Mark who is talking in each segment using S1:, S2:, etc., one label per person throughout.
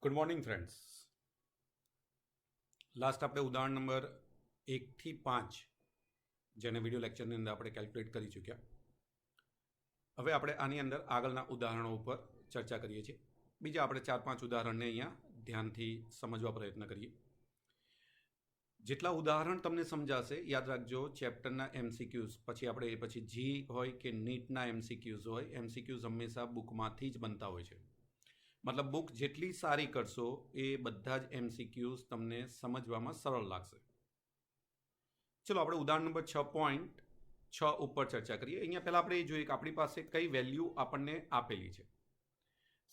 S1: Good morning friends. Last આપણે ઉદાહરણ number 1 થી 5 જેને વિડીયો લેક્ચરની અંદર આપણે કેલ્ક્યુલેટ કરી ચૂક્યા. હવે આપણે આની અંદર આગળના ઉદાહરણો ઉપર ચર્ચા કરીએ છીએ. બીજા આપણે 4-5 ઉદાહરણને અહીંયા ધ્યાનથી સમજવા પ્રયત્ન કરીએ. જેટલા ઉદાહરણ તમને સમજાશે યાદ રાખજો, ચેપ્ટરના એમસીક્યુઝ પછી જી હોય કે નીટના એમસીક્યુઝ હોય, એમસીક્યુઝ હંમેશા બુકમાંથી જ બનતા હોય છે. મતલબ બુક જેટલી સારી કરશો એ બધા જ એમસીક્યુઝ તમને સમજવામાં સરળ લાગશે. ચલો આપણે ઉદાહરણ નંબર 6.6 ઉપર ચર્ચા કરીએ. અહીંયા પહેલાં આપણે એ જોઈએ કે આપણી પાસે કઈ વેલ્યુ આપણને આપેલી છે.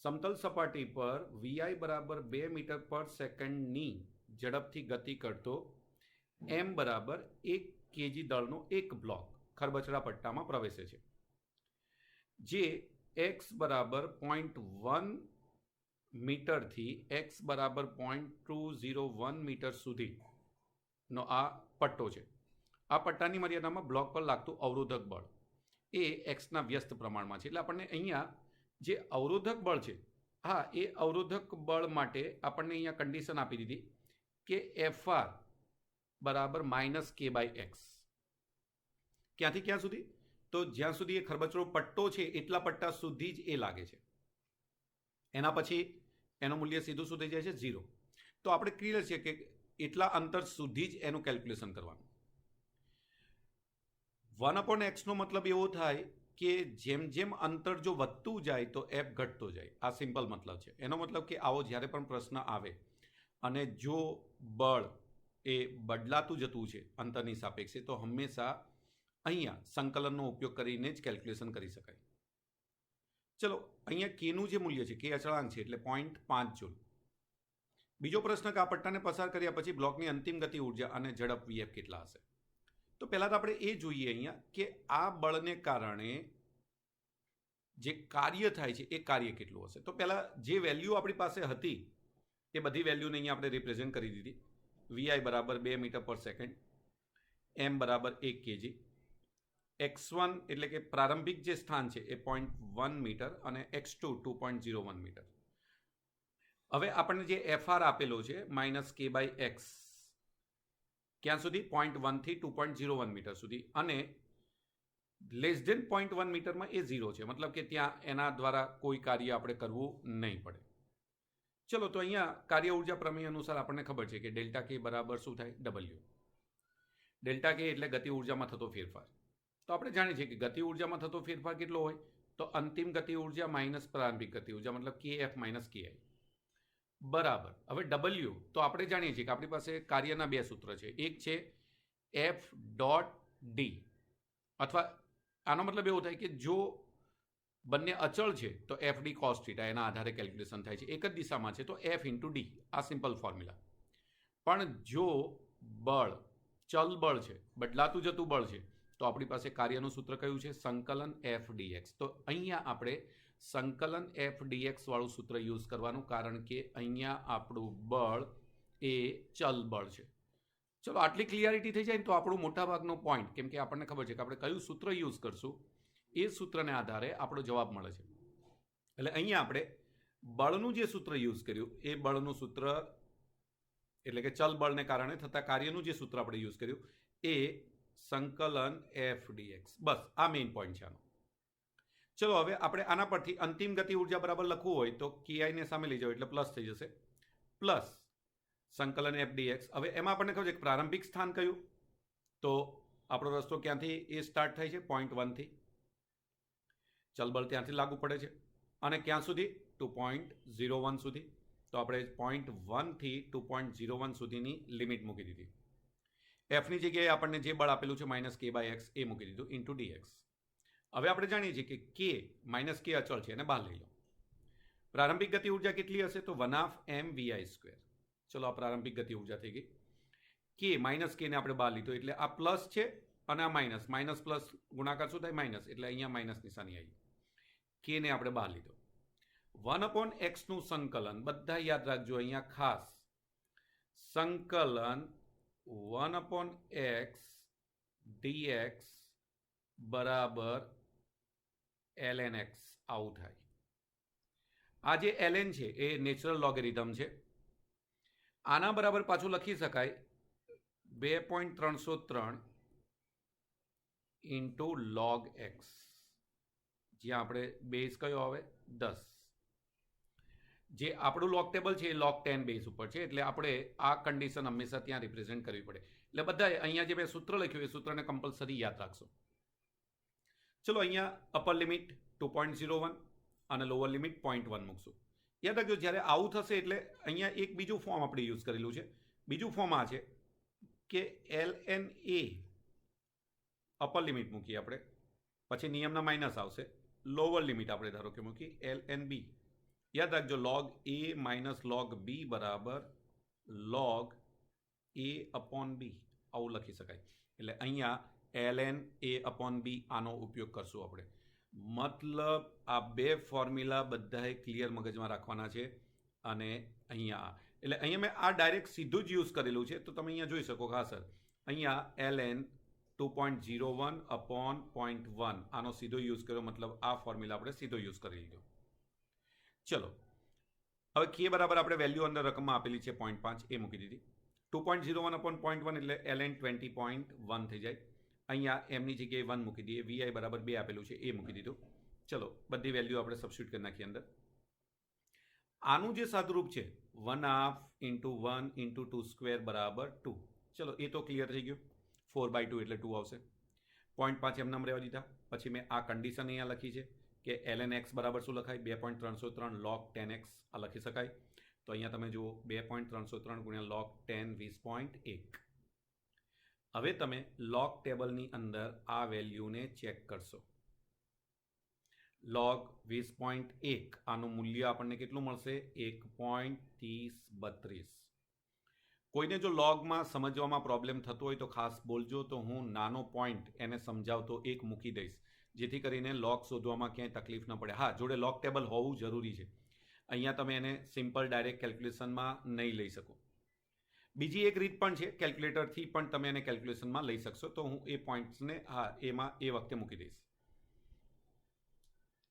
S1: સમતલ સપાટી પર વીઆઈ બરાબર 2 મીટર પર સેકન્ડની ઝડપથી ગતિ કરતો એમ બરાબર 1 કેજી દળનો એક બ્લોક ખરબચડા પટ્ટામાં પ્રવેશે છે, જે એક્સ બરાબર 0.1 મીટરથી એક્સ બરાબર 0.201 મીટર સુધીનો આ પટ્ટો છે. આ પટ્ટાની મર્યાદામાં બ્લોક પર લાગતું અવરોધક બળ એ એક્સના વ્યસ્ત પ્રમાણમાં છે. એટલે આપણને અહીંયા જે અવરોધક બળ છે, હા, એ અવરોધક બળ માટે આપણને અહીંયા કન્ડિશન આપી દીધી કે એફઆર બરાબર -k/x. ક્યાંથી ક્યાં સુધી? તો જ્યાં સુધી એ ખરબચડો પટ્ટો છે એટલા પટ્ટા સુધી જ એ લાગે છે. એના પછી એનું મૂલ્ય સીધું શું થઈ જાય છે? 0. તો આપણે ક્લિયર છે કે એટલા અંતર સુધી જ એનું કેલ્ક્યુલેશન કરવાનું. 1/x નો મતલબ એવો થાય કે જેમ જેમ અંતર જો વધતું જાય તો એફ ઘટતો જાય. આ સિમ્પલ મતલબ છે. એનો મતલબ કે આવો જ્યારે પણ પ્રશ્ન આવે અને જો બળ એ બદલાતું જતું છે અંતરની સાપેક્ષે, તો હંમેશા અહીંયા સંકલનનો ઉપયોગ કરીને જ કેલ્ક્યુલેશન કરી શકાય. ચલો, અહીંયા કેનું જે મૂલ્ય છે, કે અચળાંક છે, એટલે 0.5 જૂલ. બીજો પ્રશ્ન કે આ પટ્ટાને પસાર કર્યા પછી બ્લોકની અંતિમ ગતિ ઉર્જા અને ઝડપ વીએફ કેટલા હશે? તો પહેલાં તો આપણે એ જોઈએ અહીંયા કે આ બળને કારણે જે કાર્ય થાય છે એ કાર્ય કેટલું હશે. તો પહેલાં જે વેલ્યુ આપણી પાસે હતી એ બધી વેલ્યુને અહીંયા આપણે રિપ્રેઝેન્ટ કરી દીધી. વીઆઈ બરાબર 2 મીટર પર સેકન્ડ, એમ બરાબર 1 કેજી, x1 એટલે કે પ્રારંભિક જે સ્થાન છે એ 0.1 મીટર અને x2 2.01 મીટર. હવે આપણને જે એફઆર આપેલો છે -k/x ક્યાં સુધી? 0.1 થી 2.01 મીટર સુધી, અને << 0.1 મીટરમાં એ 0 છે, મતલબ કે ત્યાં એના દ્વારા કોઈ કાર્ય આપણે કરવું નહીં પડે. ચલો, તો અહીંયા કાર્ય ઉર્જા પ્રમેય અનુસાર આપણને ખબર છે કે ડેલ્ટા કે બરાબર શું થાય? W. ડેલ્ટા કે એટલે ગતિ ઉર્જામાં થતો ફેરફાર. તો આપણે જાણીએ છીએ કે ગતિ ઉર્જામાં થતો ફેરફાર કેટલો હોય? તો અંતિમ ગતિ ઉર્જા માઇનસ પ્રારંભિક ગતિ ઉર્જા, મતલબ kF - ki બરાબર. હવે W તો આપણે જાણીએ છીએ કે આપણી પાસે કાર્યના બે સૂત્ર છે. એક છે F.D, અથવા આનો મતલબ એવો થાય કે જો બંને અચળ છે તો FD cos θ એના આધારે કેલ્ક્યુલેશન થાય છે. એક જ દિશામાં છે તો F × D. આ સિમ્પલ ફોર્મ્યુલા. પણ જો બળ ચલ બળ છે, બદલાતું જતું બળ છે, તો આપણી પાસે કાર્યનું સૂત્ર કયું છે? સંકલન F/dx. તો અહીંયા આપણે સંકલન F/dx વાળું સૂત્ર યુઝ કરવાનું, કારણ કે અહીંયા આપણું બળ એ ચલ બળ છે. ચલો, આટલી ક્લિયરિટી થઈ જાય ને તો આપણું મોટાભાગનો પોઈન્ટ, કેમ કે આપણને ખબર છે કે આપણે કયું સૂત્ર યુઝ કરશું એ સૂત્રને આધારે આપણો જવાબ મળે છે. એટલે અહીંયા આપણે બળનું જે સૂત્ર યુઝ કર્યું એ બળનું સૂત્ર એટલે કે ચલ બળને કારણે થતા કાર્યનું જે સૂત્ર આપણે યુઝ કર્યું એ સંકલન F/dx. બસ આ મેઇન પોઈન્ટ છે આનો. ચલો, હવે આપણે આના પરથી અંતિમ ગતિ ઉર્જા બરાબર લખવું હોય તો ki ને સામે લઈ જાઓ એટલે પ્લસ થઈ જશે, પ્લસ સંકલન F/dx. હવે એમાં આપણને ખબર છે કે પ્રારંભિક સ્થાન કયું? તો આપણો રસ્તો ક્યાંથી એ સ્ટાર્ટ થાય છે? 0.1 થી. ચલબળ ત્યાંથી લાગુ પડે છે, અને ક્યાં સુધી? 2.01 સુધી. તો આપણે 0.1 થી 2.01 સુધીની લિમિટ મૂકી દીધી. એફની જગ્યાએ આપણને જે બળ આપેલું છે -k/x એ મૂકી દીધું × dx. હવે આપણે જાણીએ છીએ કે k અચળ છે, એને બહાર લઈ લો. પ્રારંભિક ગતિ ઉર્જા કેટલી હશે? તો 1/2mvi². ચલો, આ પ્રારંભિક ગતિ ઉર્જા થઈ ગઈ. k ને આપણે બહાર લીધો એટલે આ પ્લસ છે અને આ માઇનસ પ્લસ ગુણાકાર શું થાય? માઇનસ. એટલે અહીંયા માઇનસ નિશાની આવી. k ને આપણે બહાર લીધો. 1/x નું સંકલન બધા યાદ રાખજો અહીંયા ખાસ. સંકલન 1/x dx બરાબર ln x આવું થાય. આ જે ln છે એ નેચરલ લોગેરિધમ છે. આના બરાબર પાછું લખી શકાય 2.303 ઇન્ટુ log x, જ્યાં આપણે બેઝ કયો આવે 10. જે આપણું લોગ ટેબલ છે એ log 10 બેઝ ઉપર છે, એટલે આપણે આ કન્ડિશન હંમેશા ત્યાં રિપ્રેઝેન્ટ કરવી પડે. એટલે બધાએ અહીંયા જે મેં સૂત્ર લખ્યું એ સૂત્રને કમ્પલસરી યાદ રાખશો. ચલો અહીંયા અપર લિમિટ 2.01 અને લોઅર લિમિટ 0.1 મૂકશું. યાદ રાખજો, જ્યારે આવું થશે એટલે અહીંયા એક બીજું ફોર્મ આપણે યુઝ કરેલું છે. બીજું ફોર્મ આ છે કે ln a અપર લિમિટ મૂકીએ આપણે, પછી નિયમના માઇનસ આવશે. લોઅર લિમિટ આપણે ધારો કે મૂકી ln b. યાદ રાખજો, log a minus log b બરાબર log a અપોન b, આવું લખી શકાય. એટલે અહીંયા ln a અપોન b આનો ઉપયોગ કરશું આપણે. મતલબ આ બે ફોર્મ્યુલા બધાએ ક્લિયર મગજમાં રાખવાના છે. અને અહીંયા એટલે અહીંયા મેં આ ડાયરેક્ટ સીધું જ યુઝ કરેલું છે, તો તમે અહીંયા જોઈ શકો. હા સર, અહીંયા ln 2.01 અપોન 0.1 આનો સીધો યુઝ કર્યો, મતલબ આ ફોર્મ્યુલા આપણે સીધો યુઝ કરી લીધો. ચલો હવે કે બરાબર આપણે વેલ્યુ અંદર રકમમાં આપેલી છે 0.5 એ મૂકી દીધી. 2.01 અપોન 0.1 એટલે ln 20.1 થઈ જાય. અહીંયા એમની જગ્યાએ 1 મૂકી દઈએ. vi બરાબર 2 આપેલું છે એ મૂકી દીધું. ચલો બધી વેલ્યુ આપણે સબસ્ટિટ્યુટ કરી નાખીએ અંદર. આનું જે સાદુરૂપ છે 1/2 ઇન્ટુ 1 ઇન્ટુ 2 સ્ક્વેર બરાબર 2. ચલો એ તો ક્લિયર થઈ ગયું. 4/2 એટલે 2 આવશે. 0.5 એમ નામ રહેવા દીધા. પછી મેં આ કન્ડિશન અહીંયા લખી છે કે ln x બરાબર શું લખાય 2.303 log 10x આ લખી શકાય. તો અહીંયા તમે જુઓ 2.303 ગુણ્યા log 10 20.1. હવે તમે log ટેબલની અંદર આ વેલ્યુને ચેક કરશો. log 20.1 આનું મૂલ્ય આપણને કેટલું મળશે 1.3032. કોઈને જો લોગમાં સમજવામાં પ્રોબ્લેમ થતો હોય તો ખાસ બોલજો, તો હું નાનો પોઈન્ટ એને સમજાવતો એક મૂકી દઈશ, જેથી કરીને લોગ શોધવામાં ક્યાંય તકલીફ ન પડે. હા, જોડે લોગ ટેબલ હોવું જરૂરી છે. અહીંયા તમે એને સિમ્પલ ડાયરેક્ટ કેલ્ક્યુલેશનમાં નહીં લઈ શકો. બીજી એક રીત પણ છે, કેલ્ક્યુલેટરથી પણ તમે એને કેલ્ક્યુલેશનમાં લઈ શકશો. તો હું એ પોઈન્ટ્સને એમાં એ વખતે મૂકી દઈશ.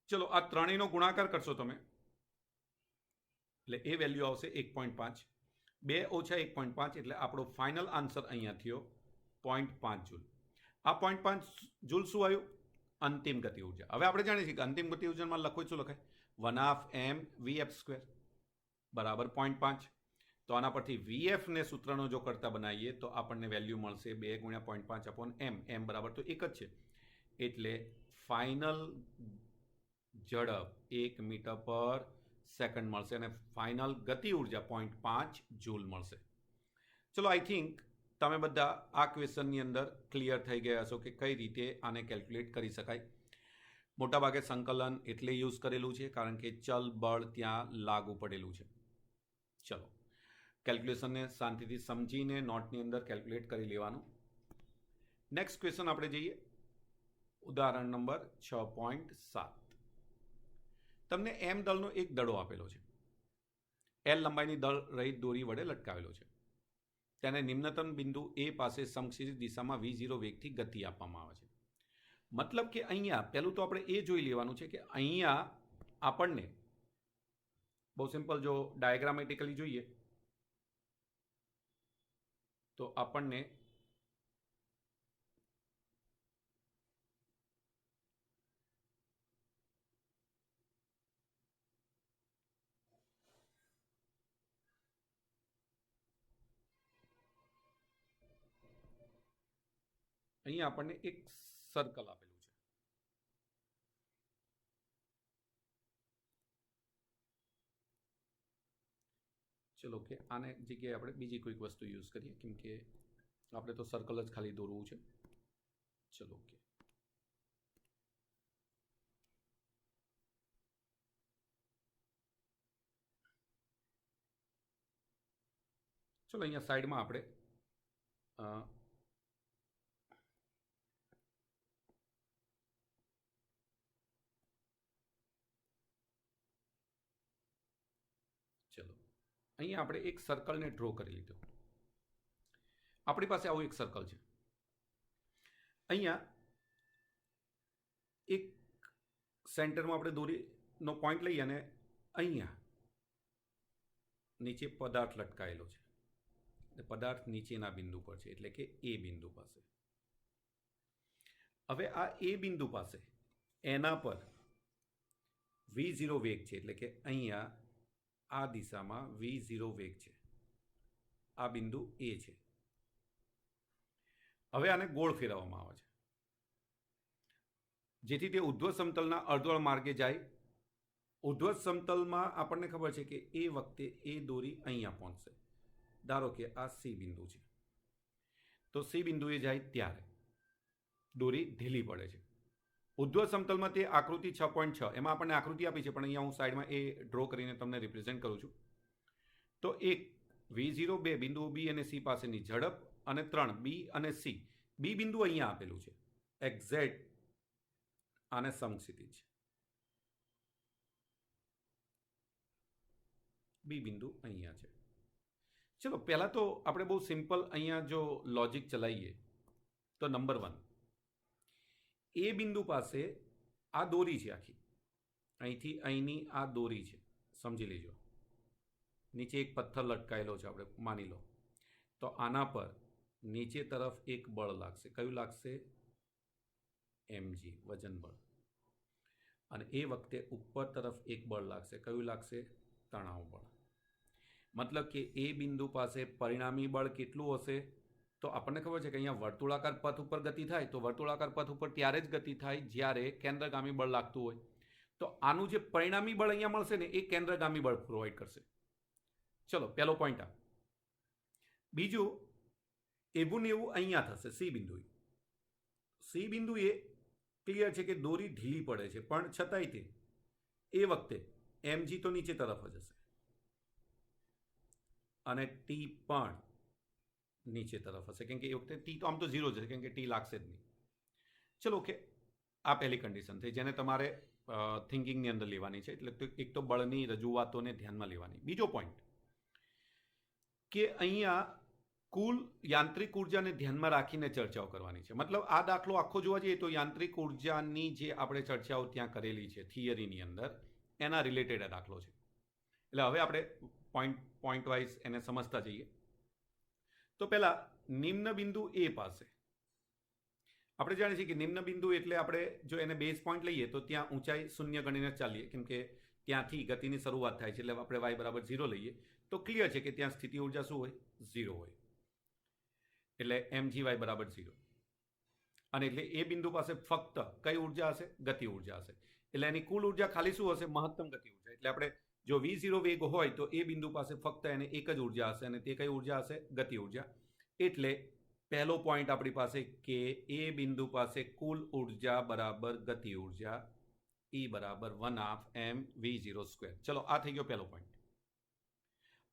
S1: ચલો આ ત્રણેયનો ગુણાકાર કરશો તમે એટલે એ વેલ્યુ આવશે 1.5. 2 ઓછા 1.5 એટલે આપણો ફાઇનલ આન્સર અહીંયા થયો 0.5 જૂલ. આ 0.5 જૂલ શું આવ્યું? અંતિમ ગતિ ઉર્જા. હવે આપણે જાણીએ છીએ કે અંતિમ ગતિ ઉર્જામાં લખો શું લખાય 1/2 mvf² બરાબર 0.5. તો આના પરથી vf ને સૂત્રનો જો કરતા બનાવીએ તો આપણને વેલ્યુ મળશે 2 ગુણ્યા 0.5 અપોન m બરાબર તો એક જ છે. એટલે ફાઇનલ ઝડપ 1 મીટર પર સેકન્ડ મળશે અને ફાઇનલ ગતિ ઉર્જા 0.5 જૂલ મળશે. ચલો આઈ થિંક તમે બધા આ ક્વેશ્ચનની અંદર ક્લિયર થઈ ગયા હશો કે કઈ રીતે આને કેલ્ક્યુલેટ કરી શકાય. મોટાભાગે સંકલન એટલે યુઝ કરેલું છે કારણ કે ચલ બળ ત્યાં લાગુ પડેલું છે. ચલો કેલ્ક્યુલેશનને શાંતિથી સમજીને નોટની અંદર કેલ્ક્યુલેટ કરી લેવાનું. નેક્સ્ટ ક્વેશ્ચન આપણે જઈએ. ઉદાહરણ નંબર 6.7. તમને એમ દળનો એક દડો આપેલો છે. એલ લંબાઈની દળ રહિત દોરી વડે લટકાવેલો છે. તેને નિમ્નતમ બિંદુ એ પાસે સમક્ષિતિજ દિશામાં v0 વેગથી ગતિ આપવામાં આવે છે. મતલબ કે અહીંયા પહેલું તો આપણે એ જોઈ લેવાનું છે કે અહીંયા આપણને બહુ સિમ્પલ જો ડાયાગ્રામેટિકલી જોઈએ તો આપણને અહીંયા આપણને એક સર્કલ આપેલું છે. ચલો કે આને જગ્યાએ આપણે બીજી કોઈક વસ્તુ યુઝ કરીએ કેમ કે આપણે તો સર્કલ જ ખાલી દોરવું છે. ચલો કે ચલો અહીંયા સાઈડમાં આપણે ચલો અહીંયા આપણે એક સર્કલને ડ્રો કરી લીધો. આપણી પાસે આવું એક સર્કલ છે. અહીંયા એક સેન્ટરમાં આપણે દોરીનો પોઈન્ટ લઈ અને અહીંયા નીચે પદાર્થ લટકાયેલો છે, પદાર્થ નીચેના બિંદુ પર છે, એટલે કે એ બિંદુ પાસે. હવે આ એ બિંદુ પાસે એના પર v0 વેગ છે, એટલે કે અહીંયા આ દિશામાં v0 વેગ છે. આ બિંદુ એ છે. હવે આને ગોળ ફેરવવામાં આવે છે જેથી તે ઉધ્વજ સમતલના અર્ધવર્તુળ માર્ગે જાય. ઉધ્વજ સમતલમાં આપણને ખબર છે કે એ વખતે એ દોરી અહીંયા પહોંચશે. ધારો કે આ સી બિંદુ છે, તો સી બિંદુએ જાય ત્યારે દોરી ઢીલી પડે છે. ઉધ્વજ સમતલમાં તે આકૃતિ 6.6 એમાં આપણને આકૃતિ આપી છે, પણ અહીંયા હું સાઈડમાં એ ડ્રો કરીને તમને રિપ્રેઝેન્ટ કરું છું. તો એક v0 2 બિંદુ બી અને સી પાસેની ઝડપ, અને 3 બી અને સી. બી બિંદુ અહીંયા આપેલું છે એક્ઝેક્ટ આને સમક્ષિતિજ. બી બિંદુ અહીંયા છે. ચલો પહેલા તો આપણે બહુ સિમ્પલ અહીંયા જો લોજિક ચલાવીએ તો નંબર 1, એ બિંદુ પાસે આ દોરી છે આખી, અહીંથી અહીંની આ દોરી છે, સમજી લેજો. નીચે એક પથ્થર લટકાયેલો છે, આપણે માની લો. તો આના પર નીચે તરફ એક બળ લાગશે. કયું લાગશે? mg, વજન બળ. અને એ વખતે ઉપર તરફ એક બળ લાગશે. કયું લાગશે? તણાવ બળ. મતલબ કે એ બિંદુ પાસે પરિણામી બળ કેટલું હશે? તો આપણને ખબર છે કે અહીંયા વર્તુળાકાર પથ ઉપર ગતિ થાય, તો વર્તુળાકાર પથ ઉપર ત્યારે જ ગતિ થાય જ્યારે કેન્દ્રગામી બળ લાગતું હોય. તો આનું જે પરિણામી બળ અહીંયા મળશે ને, એ કેન્દ્રગામી બળ પ્રોવાઈડ કરશે. ચલો, પહેલો પોઈન્ટ આ. બીજું, એવું ને એવું અહીંયા થશે સી બિંદુએ. સી બિંદુએ ક્લિયર છે કે દોરી ઢીલી પડે છે, પણ છતાંય તે એ વખતે mg તો નીચે તરફ જ હશે અને ટી પણ નીચે તરફ હશે, કેમ કે એ વખતે ટી તો આમ તો 0 જ છે, કેમ કે ટી લાગશે જ નહીં. ચલો, ઓકે, આ પહેલી કન્ડિશન થઈ જેને તમારે થિંકિંગની અંદર લેવાની છે. એટલે એક તો બળની રજૂઆતોને ધ્યાનમાં લેવાની. બીજો પોઈન્ટ કે અહીંયા કુલ યાંત્રિક ઉર્જાને ધ્યાનમાં રાખીને ચર્ચાઓ કરવાની છે. મતલબ આ દાખલો આખો જોવા જઈએ તો યાંત્રિક ઉર્જાની જે આપણે ચર્ચાઓ ત્યાં કરેલી છે થિયરીની અંદર, એના રિલેટેડ આ દાખલો છે. એટલે હવે આપણે પોઈન્ટ વાઇઝ એને સમજતા જઈએ. તો પહેલા નિમ્ન બિંદુ એ પાસે આપણે જાણીએ છીએ કે નિમ્ન બિંદુ એટલે આપણે જો એને બેઝ પોઈન્ટ લઈએ તો ત્યાં ઊંચાઈ 0 ગણીને ચાલીએ, કેમ કે ત્યાંથી ગતિની શરૂઆત થાય છે. એટલે આપણે y બરાબર 0 લઈએ તો ક્લિયર છે કે ત્યાં સ્થિતિ ઉર્જા શું હોય? 0 હોય. એટલે mgy બરાબર 0. અને એટલે એ બિંદુ પાસે ફક્ત કઈ ઉર્જા હશે? ગતિ ઉર્જા હશે. એટલે એની કુલ ઉર્જા ખાલી શું હશે? મહત્તમ ગતિ ઉર્જા. એટલે આપણે જો v0 વેગ હોય તો એ બિંદુ પાસે ફક્ત એને એક જ ઉર્જા હશે, અને તે કઈ ઉર્જા હશે? ગતિ ઉર્જા. એટલે પહેલો પોઈન્ટ આપણી પાસે કે એ બિંદુ પાસે કુલ ઉર્જા બરાબર ગતિ ઉર્જા, E બરાબર 1/2 mv0². ચલો, આ થઈ ગયો પહેલો પોઈન્ટ.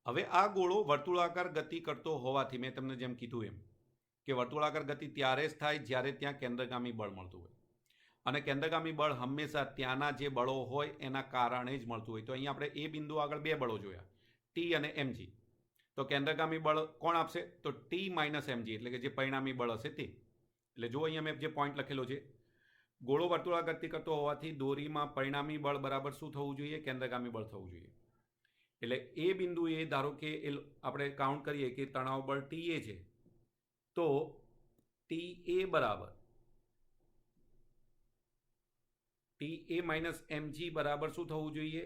S1: હવે આ ગોળો વર્તુળાકાર ગતિ કરતો હોવાથી મેં તમને જેમ કીધું એમ કે વર્તુળાકાર ગતિ ત્યારે જ થાય જ્યારે ત્યાં કેન્દ્રગામી બળ મળતું હોય, અને કેન્દ્રગામી બળ હંમેશા ત્યાંના જે બળો હોય એના કારણે જ મળતું હોય. તો અહીંયા આપણે એ બિંદુ આગળ બે બળો જોયા, ટી અને mg. તો કેન્દ્રગામી બળ કોણ આપશે? તો ટી માઇનસ mg, એટલે કે જે પરિણામી બળ હશે તે. એટલે જો અહીંયા મેં જે પોઈન્ટ લખેલો છે, ગોળો વર્તુળાકાર ગતિ કરતો હોવાથી દોરીમાં પરિણામી બળ બરાબર શું થવું જોઈએ? કેન્દ્રગામી બળ થવું જોઈએ. એટલે એ બિંદુએ ધારો કે આપણે કાઉન્ટ કરીએ કે તણાવ બળ TA છે, તો TA બરાબર TA માઇનસ mg બરાબર શું થવું જોઈએ?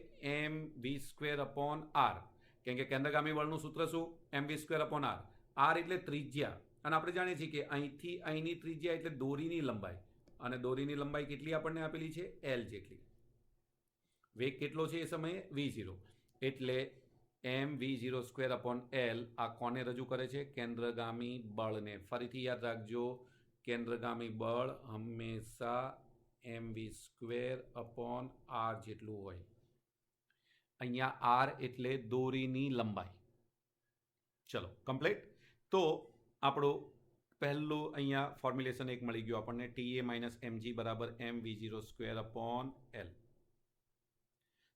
S1: mv²/r. કેમ કે કેન્દ્રગામી બળનું સૂત્ર શું? mv²/r. r એટલે ત્રિજ્યા, અને આપણે જાણીએ છીએ કે અહીંથી અહીંની ત્રિજ્યા એટલે દોરીની લંબાઈ, અને દોરીની લંબાઈ કેટલી આપણને આપેલી છે? l જેટલી. વેગ કેટલો છે એ સમયે? v0. એટલે mv0²/l આ કોને રજૂ કરે છે? કેન્દ્રગામી બળને. ફરીથી યાદ રાખજો, કેન્દ્રગામી બળ હંમેશા mv²/r જેટલું હોય. અહીંયા r એટલે દોરીની લંબાઈ. ચલો, કમ્પ્લીટ. તો આપણું પહેલું અહીંયા ફોર્મ્યુલેશન એક મળી ગયું આપણને, TA માઇનસ mg બરાબર mv0²/l.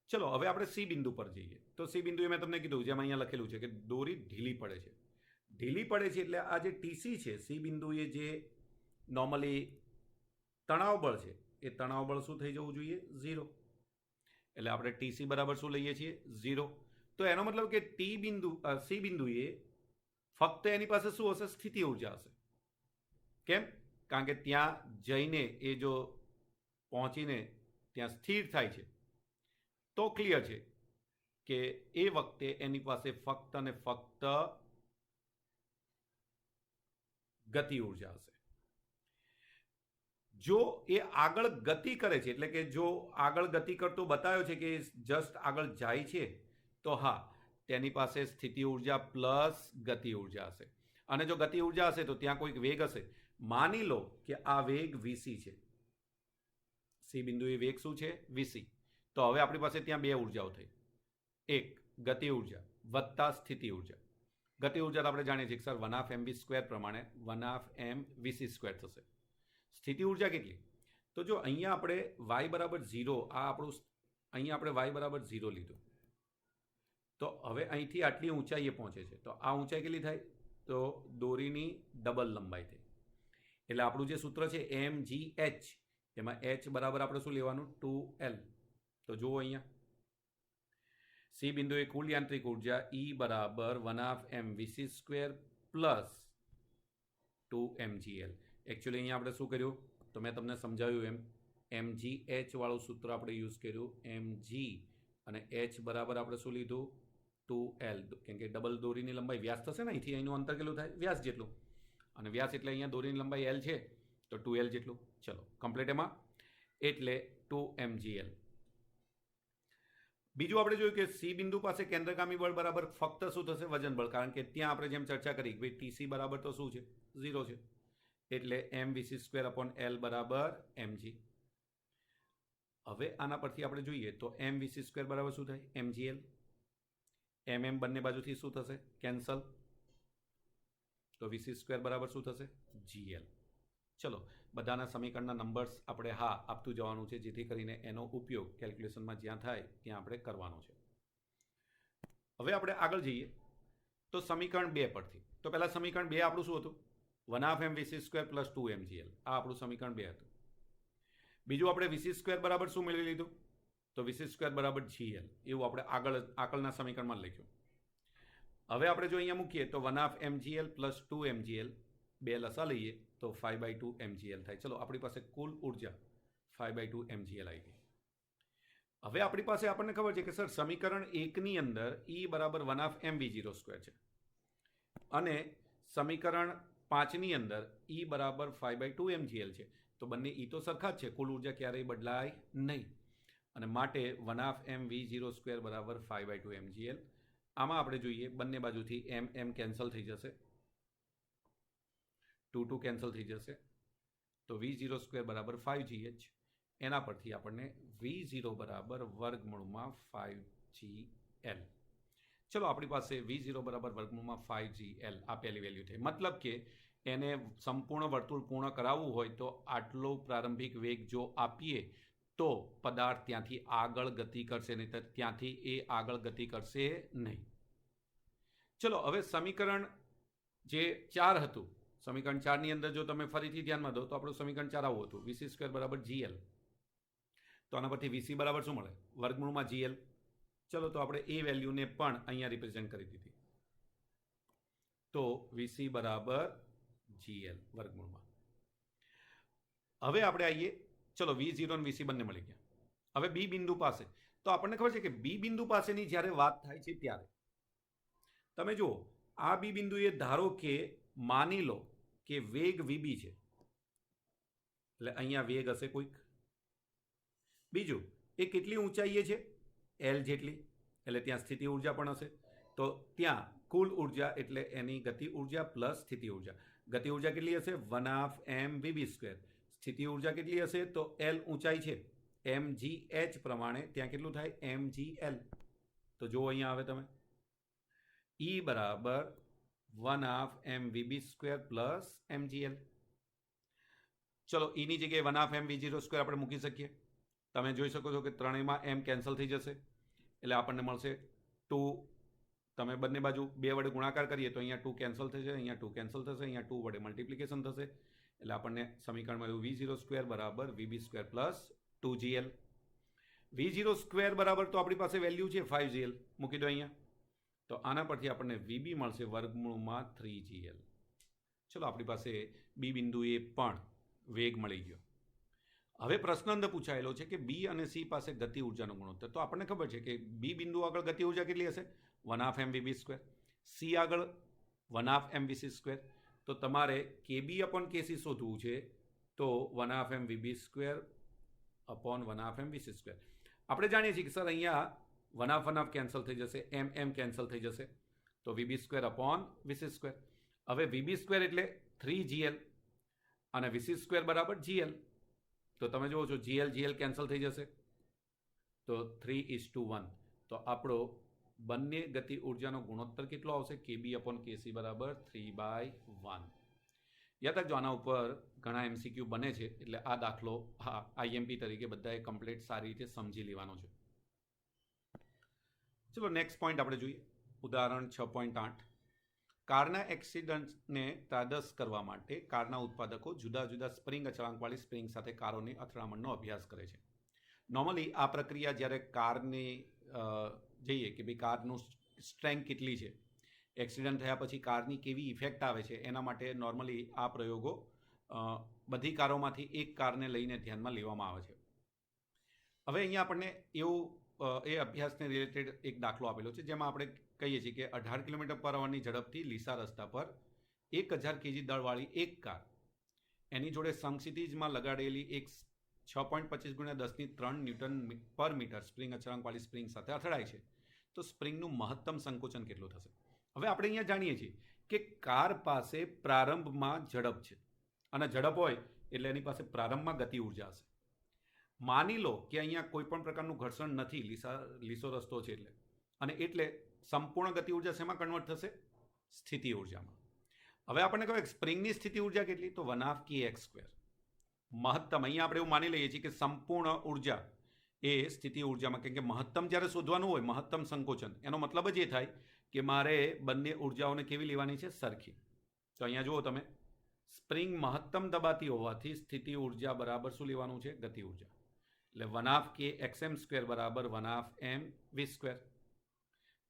S1: ચલો, હવે આપણે સી બિંદુ પર જઈએ. તો સી બિંદુએ મેં તમને કીધું જેમ અહીંયા લખેલું છે કે દોરી ઢીલી પડે છે. ઢીલી પડે છે એટલે આ જે ટીસી છે, સી બિંદુએ જે નોર્મલી તણાવ બળ છે, એ તણાવ બળ શું થઈ જવું જોઈએ? 0. એટલે આપણે ટીસી બરાબર શું લઈએ છીએ 0. તો એનો મતલબ કે સી બિંદુએ ફક્ત એની પાસે શું હશે? સ્થિતિ ઉર્જા હશે. કેમ? કારણ કે ત્યાં જઈને એ જો પહોંચીને ત્યાં સ્થિર થાય છે તો ક્લિયર છે કે એ વખતે એની પાસે ફક્ત અને ફક્ત ગતિ ઉર્જા હશે. જો એ આગળ ગતિ કરે છે, એટલે કે જો આગળ ગતિ કરતો બતાવ્યો છે કે જસ્ટ આગળ જાય છે, તો હા, તેની પાસે સ્થિતિ ઉર્જા પ્લસ ગતિ ઉર્જા હશે. અને જો ગતિ ઉર્જા હશે તો ત્યાં કોઈક વેગ હશે. માની લો કે આ વેગ વીસી છે. સી બિંદુએ વેગ શું છે? વીસી. તો હવે આપણી પાસે ત્યાં બે ઉર્જાઓ થઈ. એક ગતિ ઉર્જા વત્તા સ્થિતિ ઉર્જા. ગતિ ઉર્જા આપણે જાણીએ છીએ કે સર 1/mv² પ્રમાણે 1/mvc² થશે. સ્થિતિ ઉર્જા કેટલી? તો જો અહીંયા આપણે y બરાબર 0, આ આપણું અહીંયા આપણે y બરાબર 0 લીધું, તો હવે અહીંથી આટલી ઊંચાઈએ પહોંચે છે, તો આ ઊંચાઈ કેટલી થાય? તો દોરીની ડબલ લંબાઈ થઈ. એટલે આપણું જે સૂત્ર છે mgh, એમાં h બરાબર આપણે શું લેવાનું? 2l. તો જુઓ અહીંયા સી બિંદુએ કુલ યાંત્રિક ઉર્જા E બરાબર 1/mvc² પ્લસ 2mgl. એકચ્યુઅલી અહીંયા આપણે શું કર્યું? તો મેં તમને સમજાવ્યું એમ mgh વાળું સૂત્ર આપણે યુઝ કર્યું. mg અને h બરાબર આપણે શું લીધું? 2l. કેમ કે ડબલ દોરીની લંબાઈ વ્યાસ થશે ને, અહીંથી અહીંનું અંતર કેટલું થાય? વ્યાસ જેટલું. અને વ્યાસ એટલે અહીંયા દોરીની લંબાઈ l છે, તો 2l જેટલું. ચલો કમ્પ્લીટ એમાં, એટલે 2mgl. બીજું આપણે જોયું કે સી બિંદુ પાસે કેન્દ્રગામી બળ બરાબર ફક્ત શું થશે? વજન બળ. કારણ કે ત્યાં આપણે જેમ ચર્ચા કરી ભાઈ ટીસી બરાબર તો શું છે? 0 છે. એટલે mvc²/l બરાબર mg. હવે આના પરથી આપણે જોઈએ તો mvc² બરાબર શું થાય? mgl. mm બંને બાજુથી શું થશે? કેન્સલ. તો vc² બરાબર શું થશે? gl. ચલો બધાના સમીકરણના નંબર્સ આપણે હા આપતું જવાનું છે, જેથી કરીને એનો ઉપયોગ કેલ્ક્યુલેશનમાં જ્યાં થાય ત્યાં આપણે કરવાનો છે. હવે આપણે આગળ જઈએ તો સમીકરણ 2 પરથી. તો પહેલા સમીકરણ 2 આપણું શું હતું? 1/mvc² plus 2mgl. આ આપણું સમીકરણ 2 હતું. બીજું આપણે vc² બરાબર શું મેળવી લીધું? તો vc² બરાબર gl. એવું આપણે આગળના સમીકરણમાં લખ્યું. હવે આપણે જો અહીંયા મૂકીએ તો 1/mgl પ્લસ 2mgl, બે લસા લઈએ તો 5/2 mgl થાય. ચલો આપણી પાસે કુલ ઉર્જા 5/2 mgl આવી ગઈ. હવે આપણી પાસે આપણને ખબર છે કે સર સમીકરણ 1ની અંદર E બરાબર 1/mv02 છે અને સમીકરણ 5ની અંદર E બરાબર 5/2 mgl છે. તો બંને E તો સરખા જ છે, કુલ ઉર્જા ક્યારેય બદલાય નહીં. અને માટે 1/mv02 બરાબર 5/2 mgl. આમાં આપણે જોઈએ બંને બાજુથી m કેન્સલ થઈ જશે, 2 કેન્સલ થઈ જશે, તો v02 બરાબર 5gh. એના પરથી આપણને v0 બરાબર વર્ગમૂળમાં 5gl. ચલો આપણી પાસે v0 બરાબર વર્ગમૂળમાં 5gl આ પહેલી વેલ્યુ થઈ. મતલબ કે એને સંપૂર્ણ વર્તુળ પૂર્ણ કરાવવું હોય તો આટલો પ્રારંભિક વેગ જો આપીએ તો પદાર્થ ત્યાંથી આગળ ગતિ કરશે, નહીં તો ત્યાંથી એ આગળ ગતિ કરશે નહીં. ચલો હવે સમીકરણ જે 4 હતું, સમીકરણ 4ની અંદર જો તમે ફરીથી ધ્યાનમાં દો તો આપણું સમીકરણ 4 આવું હતું, vc² બરાબર gl. તો આના પરથી vc બરાબર શું મળે? વર્ગમૂળમાં gl. ચલો તો આપણે એ વેલ્યુને પણ અહીંયા રિપ્રેઝેન્ટ કરી દીધી. તો vc બરાબર gl વર્ગમૂળમાં. હવે આપણે આવીએ, ચલો v0 અને vc બંને મળી ગયા. હવે બી બિંદુ પાસે, તો આપણને ખબર છે કે બી બિંદુ પાસેની જ્યારે વાત થાય છે ત્યારે તમે જુઓ આ બી બિંદુએ ધારો કે માની લો કે વેગ vb છે, એટલે અહીંયા વેગ હશે કોઈક. બીજું એ કેટલી ઊંચાઈએ છે? l જેટલી, એટલે ત્યાં સ્થિતિ ઉર્જા પણ હશે. તો ત્યાં કુલ ઉર્જા એટલે એની ગતિ ઉર્જા પ્લસ સ્થિતિ ઉર્જા. ગતિ ઉર્જા કેટલી હશે? 1/mvb². સ્થિતિ ઉર્જા કેટલી હશે? તો l ઊંચાઈ છે, mgh પ્રમાણે ત્યાં કેટલું થાય? mgl. તો જુઓ અહીંયા આવે તમે E બરાબર 1/mvb² પ્લસ mgl. ચલો E ની જગ્યાએ 1/mv02 આપણે મૂકી શકીએ. તમે જોઈ શકો છો કે ત્રણેયમાં m કેન્સલ થઈ જશે, એટલે આપણને મળશે 2. તમે બંને બાજુ 2 વડે ગુણાકાર કરીએ તો અહીંયા 2 કેન્સલ થશે, અહીંયા 2 કેન્સલ થશે, અહીંયા 2 વડે મલ્ટિપ્લિકેશન થશે, એટલે આપણને સમીકરણ મળ્યું v02 બરાબર vb² plus 2gl. V0 square બરાબર તો આપણી પાસે વેલ્યુ છે 5gl, મૂકી દો અહીંયા. તો આના પરથી આપણને VB મળશે વર્ગમૂળમાં 3gl. ચલો, આપણી પાસે બી બિંદુએ પણ વેગ મળી ગયો. હવે પ્રશ્ન અંદર પૂછાયેલો છે કે બી અને સી પાસે ગતિ ઉર્જાનો ગુણોત્તર. તો આપણને ખબર છે કે બી બિંદુ આગળ ગતિ ઉર્જા કેટલી હશે? 1/2 mvb સ્ક્વેર. સી આગળ 1/2 mvc સ્ક્વેર. તો તમારે kb અપોન kc શોધવું છે, તો 1/2 mvb square upon 1/2 mvc square. આપણે જાણીએ છીએ કે સર અહીંયા 1/2 કેન્સલ થઈ જશે, એમ કેન્સલ થઈ જશે, તો VB square upon VC square. હવે વીબી સ્ક્વેર એટલે 3gl અને વીસી સ્ક્વેર બરાબર gl. તો તમે જુઓ છો gl કેન્સલ થઈ જશે, તો 3:1. તો આપણો બંને ગતિ ઉર્જાનો ગુણોત્તર કેટલો આવશે? kb અપોન kc બરાબર 3/1. યાદ રાખજો, આના ઉપર ઘણા MCQ બને છે, એટલે આ દાખલો IMP તરીકે બધાએ કમ્પ્લીટ સારી રીતે સમજી લેવાનો છે. ચલો નેક્સ્ટ પોઈન્ટ આપણે જોઈએ. ઉદાહરણ 6.8. કારના એક્સિડન્ટને તાદસ કરવા માટે કારના ઉત્પાદકો જુદા જુદા સ્પ્રિંગ અચળાંકવાળી સ્પ્રિંગ સાથે કારોની અથડામણનો અભ્યાસ કરે છે. નોર્મલી આ પ્રક્રિયા જ્યારે કારની જઈએ કે ભાઈ કારનું સ્ટ્રેન્થ કેટલી છે, એક્સિડન્ટ થયા પછી કારની કેવી ઇફેક્ટ આવે છે, એના માટે નોર્મલી આ પ્રયોગો બધી કારોમાંથી એક કારને લઈને ધ્યાનમાં લેવામાં આવે છે. હવે અહીંયા આપણને એવું એ અભ્યાસને રિલેટેડ એક દાખલો આપેલો છે, જેમાં આપણે કહીએ છીએ કે 18 km/hની ઝડપથી લીસા રસ્તા પર 1000 kg દળવાળી એક કાર એની જોડે સમક્ષિતિજમાં લગાડેલી એક 6.25 × 10³ Nm/m સ્પ્રિંગ અચળાંકવાળી સ્પ્રિંગ સાથે અથડાય છે. તો સ્પ્રિંગનું મહત્તમ સંકોચન કેટલું થશે? હવે આપણે અહીંયા જાણીએ છીએ કે કાર પાસે પ્રારંભમાં ઝડપ છે, અને ઝડપ હોય એટલે એની પાસે પ્રારંભમાં ગતિ ઉર્જા હશે. માની લો કે અહીંયા કોઈ પણ પ્રકારનું ઘર્ષણ નથી, લીસો રસ્તો છે એટલે, અને એટલે સંપૂર્ણ ગતિ ઉર્જા શેમાં કન્વર્ટ થશે? સ્થિતિ ઉર્જામાં. હવે આપણને કહે સ્પ્રિંગની સ્થિતિ ઉર્જા કેટલી? તો 1/2 kx². મહત્તમ અહીંયા આપણે એવું માની લઈએ છીએ કે સંપૂર્ણ ઉર્જા એ સ્થિતિ ઉર્જામાં, કેમ કે મહત્તમ જ્યારે શોધવાનું હોય, મહત્તમ સંકોચન, એનો મતલબ જ એ થાય કે મારે બંને ઉર્જાઓને કેવી લેવાની છે? સરખી. તો અહીંયા જુઓ તમે, સ્પ્રિંગ મહત્તમ દબાતી હોવાથી સ્થિતિ ઉર્જા બરાબર શું લેવાનું છે? ગતિ ઉર્જા. એટલે 1/2 kxm² બરાબર 1/2 mv².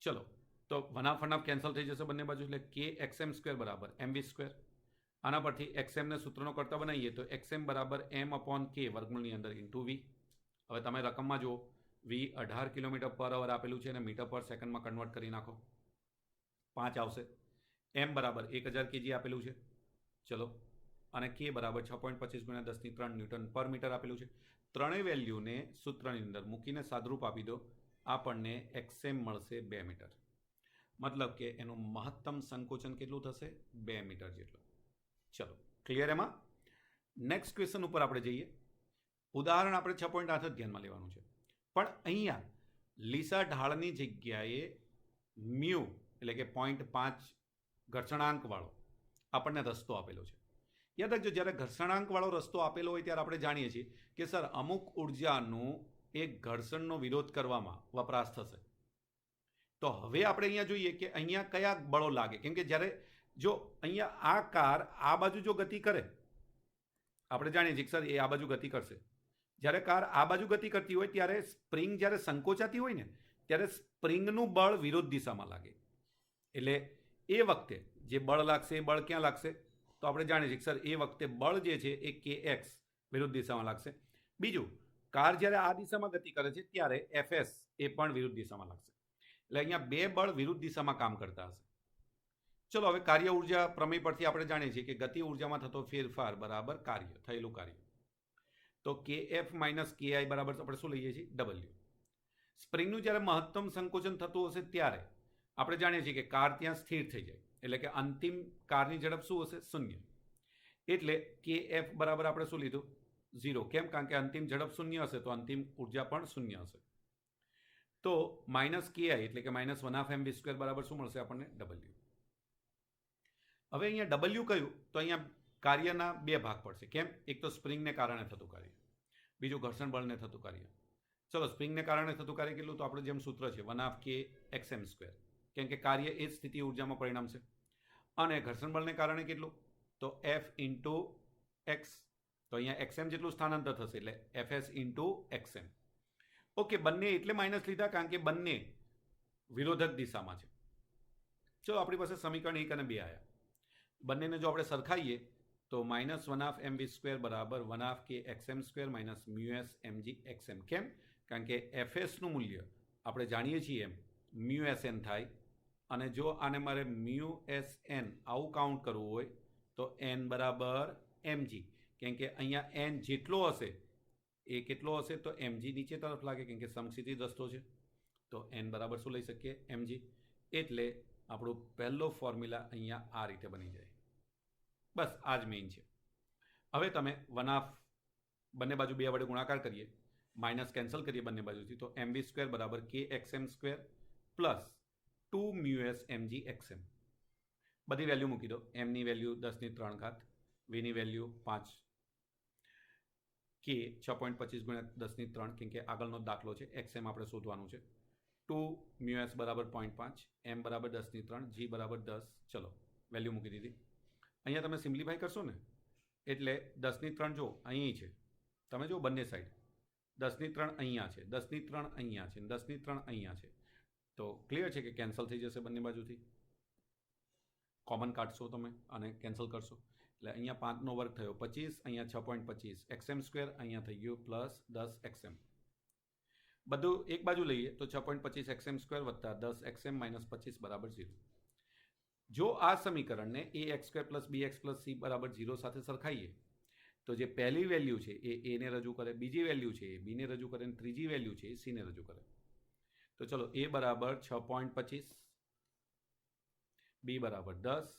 S1: ચલો, તો 1/2 કેન્સલ થઈ જશે બંને બાજુ, એટલે kxm² બરાબર mv². આના પરથી xmને સૂત્રનો કરતા બનાવીએ તો xm બરાબર m/k વર્ગમૂળની અંદર ઇન્ટુ v. હવે તમે રકમમાં જુઓ, v 18 km/h આપેલું છે અને મીટર/સેકન્ડમાં કન્વર્ટ કરી નાખો, 5 આવશે. m બરાબર 1000 kg આપેલું છે, ચલો, અને k બરાબર 6.25 × 10³ Nm/m આપેલું છે. ત્રણેય વેલ્યુને સૂત્રની અંદર મૂકીને સાદરૂપ આપી દો, આપણને xm મળશે 2 મીટર. મતલબ કે એનું મહત્તમ સંકોચન કેટલું થશે? 2 મીટર જેટલું. ચલો, ક્લિયર? એમાં નેક્સ્ટ ક્વેશ્ચન ઉપર આપણે જઈએ. ઉદાહરણ આપણે 6.8 જ ધ્યાનમાં લેવાનું છે, પણ અહીંયા લીસા ઢાળની જગ્યાએ મ્યુ એટલે કે 0.5 ઘર્ષણાંક વાળો આપણને રસ્તો આપેલો છે. યાદ રાખજો, જ્યારે ઘર્ષણાંકવાળો રસ્તો આપેલો હોય ત્યારે આપણે જાણીએ છીએ કે સર અમુક ઉર્જાનું એક ઘર્ષણનો વિરોધ કરવામાં વપરાશ થશે. તો હવે આપણે અહીંયા જોઈએ કે અહીંયા કયા બળો લાગે, કેમ કે જ્યારે જો અહીંયા આ કાર આ બાજુ જો ગતિ કરે, આપણે જાણીએ છીએ કે સર એ આ બાજુ ગતિ કરશે. જ્યારે કાર આ બાજુ ગતિ કરતી હોય ત્યારે સ્પ્રિંગ જ્યારે સંકોચાતી હોય ને, ત્યારે સ્પ્રિંગનું બળ વિરોધ દિશામાં લાગે. એટલે એ વખતે જે બળ લાગશે એ બળ ક્યાં લાગશે? તો આપણે જાણીએ છીએ કે સર એ વખતે બળ જે છે એ kx વિરુદ્ધ દિશામાં લાગશે. બીજું, કાર જ્યારે આ દિશામાં ગતિ કરે છે ત્યારે fs એ પણ વિરુદ્ધ દિશામાં લાગશે. એટલે અહીંયા બે બળ વિરુદ્ધ દિશામાં કામ કરતા હશે. ચલો, હવે કાર્ય ઉર્જા પ્રમેય પરથી આપણે જાણીએ છીએ કે ગતિ ઉર્જામાં થતો ફેરફાર બરાબર કાર્ય, થયેલું કાર્ય. તો kf - ki બરાબર આપણે શું લઈએ છીએ? W. સ્પ્રિંગનું જ્યારે મહત્તમ સંકોચન થતું હશે ત્યારે આપણે જાણીએ છીએ કે કાર ત્યાં સ્થિર થઈ જાય, એટલે કે અંતિમ કારની ઝડપ શું હશે? 0. એટલે kf બરાબર આપણે શું લીધું? 0. કેમ? કારણ કે અંતિમ ઝડપ 0 હશે તો અંતિમ ઉર્જા પણ 0 હશે. તો -ki એટલે કે -1/2 mv² બરાબર શું મળશે આપણને? W. હવે અહીંયા W કયું? તો અહીંયા કાર્યના બે ભાગ પડશે. કેમ? એક તો સ્પ્રિંગને કારણે થતું કાર્ય, બીજું ઘર્ષણ બળને થતું કાર્ય. ચલો, સ્પ્રિંગને કારણે થતું કાર્ય કેટલું? તો આપણું જેમ સૂત્ર છે 1/2 kxm², કેમ કે કાર્ય એ જ સ્થિતિ ઉર્જામાં પરિણમશે. અને ઘર્ષણ બળને કારણે કેટલું? તો f × x. તો અહીંયા xm જેટલું સ્થાનાંતર થશે, એટલે fs × xm. ઓકે, બંને એટલે માઇનસ લીધા કારણ કે બંને વિરોધક દિશામાં છે. ચલો, આપણી પાસે સમીકરણ 1 અને 2 આવ્યા. બંનેને જો આપણે સરખાઈએ તો -1/mv² બરાબર 1/kxm² minus mu s mg xm. કેમ? કારણ કે fsનું મૂલ્ય આપણે જાણીએ છીએ એમ મ્યુએસએન થાય, અને જો આને મારે મ્યુએસએન આવું કાઉન્ટ કરવું હોય તો n બરાબર mg, કેમ કે અહીંયા n જેટલો હશે એ કેટલો હશે તો mg નીચે તરફ લાગે, કેમ કે સમક્ષિતિજ રસ્તો છે. તો n બરાબર શું લઈ શકીએ? mg. એટલે આપણો પહેલો ફોર્મ્યુલા અહીંયા આ રીતે બની જાય. બસ આ જ મેઇન છે. હવે તમે બંને બાજુ 2 વડે ગુણાકાર કરીએ, માઇનસ કેન્સલ કરીએ બંને બાજુથી, તો mv² બરાબર kxm² plus 2 mu s mg xm. બધી વેલ્યુ મૂકી દો. m ની વેલ્યુ 10⁻³ v ની વેલ્યુ 5, k 6.25 × 10⁻³ કેમ કે આગળનો દાખલો છે. xm આપણે શોધવાનું છે. 2 મ્યુએસ બરાબર 0.5, m બરાબર 10⁻³ g બરાબર 10. ચલો, વેલ્યુ મૂકી દીધી. અહીંયા તમે સિમ્પ્લિફાઈ કરશો ને એટલે 10⁻³ જો અહીં છે, તમે જો બંને સાઈડ 10⁻³ અહીંયા છે, 10⁻³ અહીંયા છે, 10⁻³ અહીંયા છે. તો ક્લિયર છે કે કેન્સલ થઈ જશે બંને બાજુથી. કોમન કાઢશો તમે અને કેન્સલ કરશો એટલે અહીંયા 5નો વર્ગ થયો 25, અહીંયા 6.25 xm², અહીંયા થઈ ગયું પ્લસ 10 xm. બધું એક બાજુ લઈએ તો 6.25 xm² વત્તા 10 xm માઇનસ 25 બરાબર 0. જો આ સમીકરણને ax² plus bx plus c બરાબર 0 સાથે સરખાઈએ તો જે પહેલી વેલ્યુ છે એ a ને રજૂ કરે, બીજી વેલ્યુ છે એ b ને રજૂ કરે, અને ત્રીજી વેલ્યુ છે એ c ને રજૂ કરે. તો ચલો, a બરાબર 6.25, b બરાબર 10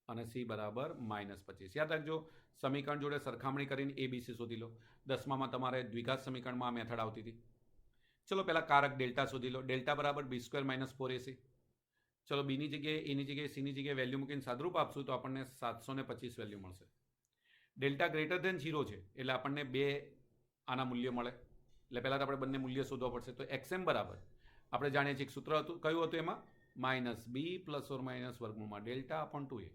S1: અને c બરાબર -25. યાદ રાખજો, સમીકરણ જોડે સરખામણી કરીને abc શોધી લો. 10માં તમારે દ્વિઘાત સમીકરણમાં આ મેથડ આવતી હતી. ચલો, પહેલાં કારક ડેલ્ટા શોધી લો. ડેલ્ટા બરાબર b² - 4ac. ચલો, બીની જગ્યાએ એની જગ્યાએ સીની જગ્યાએ વેલ્યુ મૂકીને સાદરૂપ આપશું તો આપણને 725 વેલ્યુ મળશે. ડેલ્ટા ગ્રેટર ધેન 0 છે એટલે આપણને 2 આના મૂલ્ય મળે. એટલે પહેલાં તો આપણે બંને મૂલ્ય શોધવા પડશે. તો xm બરાબર આપણે જાણીએ છીએ સૂત્ર હતું, કયું હતું એમાં? -b ± વર્ગમૂળમાં ડેલ્ટા અપોન 2a.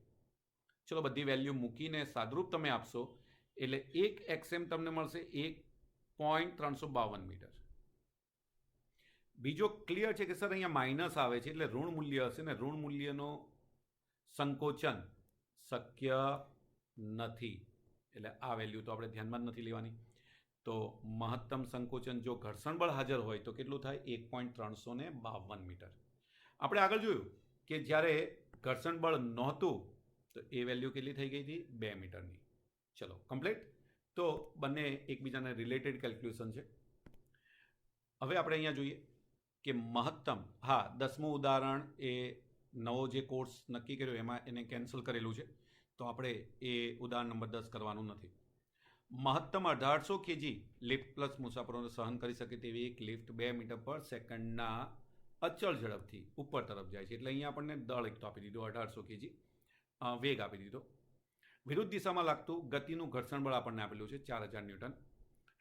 S1: ચલો, બધી વેલ્યુ મૂકીને સાદરૂપ તમે આપશો એટલે 1 xm તમને મળશે 1.352 મીટર. બીજો ક્લિયર છે કે સર અહીંયા માઇનસ આવે છે એટલે ઋણ મૂલ્ય હશે, ને ઋણ મૂલ્યનો સંકોચન શક્ય નથી. એટલે આ વેલ્યુ તો આપણે ધ્યાનમાં જ નથી લેવાની. તો મહત્તમ સંકોચન જો ઘર્ષણ બળ હાજર હોય તો કેટલું થાય? 1.352 મીટર. આપણે આગળ જોયું કે જ્યારે ઘર્ષણ બળ નહોતું તો એ વેલ્યુ કેટલી થઈ ગઈ હતી? 2 મીટરની. ચલો, કમ્પ્લીટ. તો બંને એકબીજાને રિલેટેડ કેલ્ક્યુલેશન છે. હવે આપણે અહીંયા જોઈએ કે મહત્તમ, હા, 10મું ઉદાહરણ એ નવો જે કોર્સ નક્કી કર્યો એમાં એને કેન્સલ કરેલું છે, તો આપણે એ ઉદાહરણ નંબર 10 કરવાનું નથી. મહત્તમ 1800 kg લિફ્ટ પ્લસ મુસાફરોને સહન કરી શકે તેવી એક લિફ્ટ 2 મીટર પર સેકન્ડના અચળ ઝડપથી ઉપર તરફ જાય છે. એટલે અહીંયા આપણને દળ એક તો આપી દીધું 1800 kg, વેગ આપી દીધો. વિરુદ્ધ દિશામાં લાગતું ગતિનું ઘર્ષણ બળ આપણને આપેલું છે 4000 ન્યૂટન.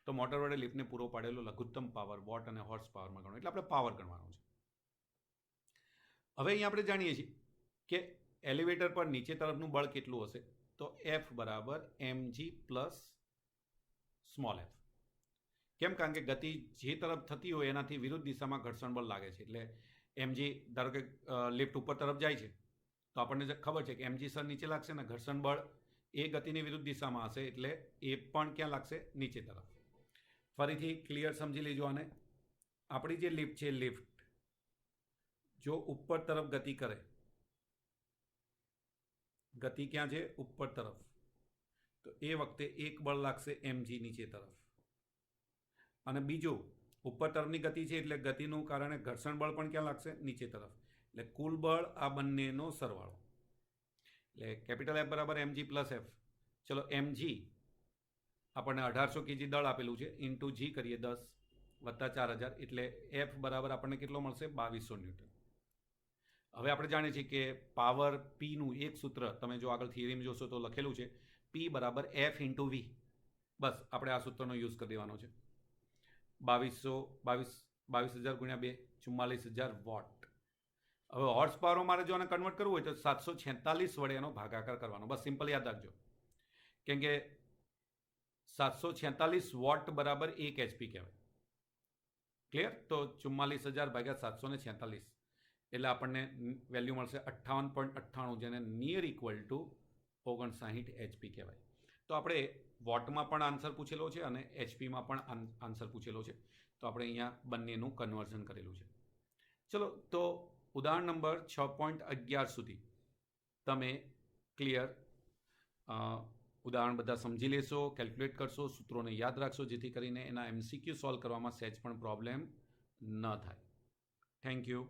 S1: તો મોટર વડે લિફ્ટને પૂરો પાડેલો લઘુત્તમ પાવર વોટ અને હોર્સ પાવરમાં ગણો, એટલે આપણે પાવર ગણવાનો છે. હવે અહીંયા આપણે જાણીએ છીએ કે એલિવેટર પર નીચે તરફનું બળ કેટલું હશે? તો F બરાબર mg પ્લસ સ્મોલ f. કેમ? કારણ કે ગતિ જે તરફ થતી હોય એનાથી વિરુદ્ધ દિશામાં ઘર્ષણ બળ લાગે છે. એટલે mg, ધારો કે લિફ્ટ ઉપર તરફ જાય છે તો આપણને ખબર છે કે mg સર નીચે લાગશે ને ઘર્ષણ બળ એ ગતિની વિરુદ્ધ દિશામાં હશે એટલે એ પણ ક્યાં લાગશે? નીચે તરફ. ફરીથી ક્લિયર સમજી લેજો આને. આપણી જે લિફ્ટ છે, લિફ્ટ જો ઉપર તરફ ગતિ કરે, ગતિ ક્યાં છે? ઉપર તરફ. તો એ વખતે એક બળ લાગશે mg નીચે તરફ, અને બીજું ઉપર તરફની ગતિ છે એટલે ગતિનું કારણે ઘર્ષણ બળ પણ ક્યાં લાગશે? નીચે તરફ. એટલે કુલ બળ આ બંનેનો સરવાળો. એટલે કેપિટલ F બરાબર mg પ્લસ f. ચલો, mg આપણને 1800 kg દળ આપેલું છે, ઇન્ટુ g કરીએ 10 વત્તા 4000 એટલે f બરાબર આપણને કેટલો મળશે? 2200 ન્યૂટન. હવે આપણે જાણીએ છીએ કે પાવર પીનું એક સૂત્ર તમે જો આગળ થિયરીમાં જોશો તો લખેલું છે, p બરાબર f ઇન્ટુ v. બસ આપણે આ સૂત્રનો યુઝ કરી દેવાનો છે. 22,000 ગુણ્યા 2 44,000 વોટ. હવે હોર્સ પાવર મારે જો આને કન્વર્ટ કરવું હોય તો 746 વડે એનો ભાગાકાર કરવાનો. બસ સિમ્પલ યાદ રાખજો, કેમ કે 746 વોટ બરાબર 1 HP કહેવાય. ક્લિયર? તો 44,000 ભાગ્યા 746 એટલે આપણને વેલ્યુ મળશે 58.98, જેને નિયર ઇક્વલ ટુ 59 HP કહેવાય. તો આપણે વોટમાં પણ આન્સર પૂછેલો છે અને એચપીમાં પણ આન્સર પૂછેલો છે. તો આપણે અહીંયા બંનેનું કન્વર્ઝન કરેલું છે. ચલો, તો ઉદાહરણ નંબર 6.11 સુધી તમે ક્લિયર ઉદાહરણ બધા સમજી લેશો, કેલ્ક્યુલેટ કરશો, સૂત્રોને યાદ રાખશો, જેથી કરીને એના MCQ સોલ્વ કરવામાં સહેજ પણ પ્રોબ્લેમ ન થાય. Thank you.